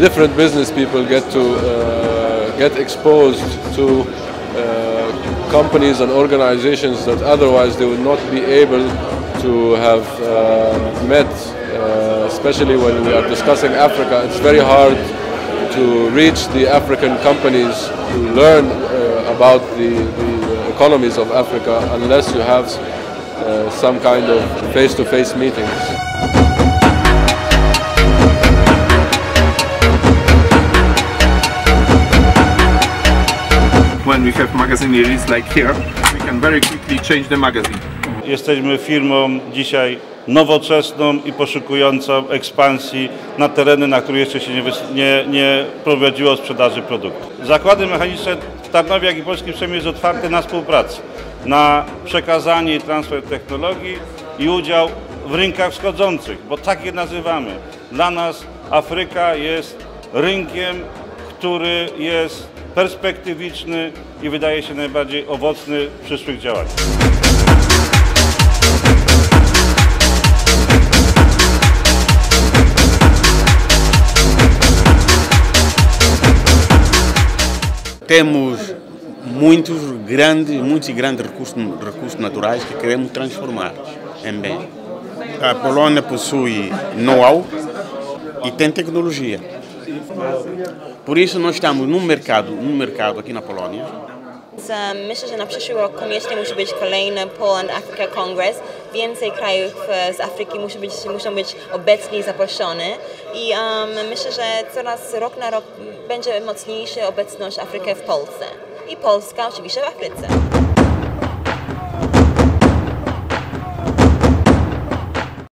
different business people get to get exposed to companies and organizations that otherwise they would not be able to have met, especially when we are discussing Africa. It's very hard to reach the African companies to learn about the economies of Africa unless you have some kind of face-to-face meetings. When we have magazine release like here, we can very quickly change the magazine. Jesteśmy firmą dzisiaj nowoczesną i poszukującą ekspansji na tereny, na których jeszcze się nie prowadziło sprzedaży produktów. Zakłady mechaniczne w Tarnowie, jak i polski przemysł jest otwarty na współpracę, na przekazanie i transfer technologii i udział w rynkach wschodzących, bo tak je nazywamy. Dla nas Afryka jest rynkiem, który jest perspektywiczny i wydaje się najbardziej owocny w przyszłych działaniach. Temos muitos grandes recursos naturais que queremos transformar em bem. A Polônia possui know-how e tem tecnologia. Por isso nós estamos num mercado aqui na Polônia. Myślę, że na przyszły rok koniecznie musi być kolejny Poland Africa Congress. Więcej krajów z Afryki muszą być obecni, zaproszone. I myślę, że coraz rok na rok będzie mocniejsza obecność Afryki w Polsce. I Polska oczywiście w Afryce.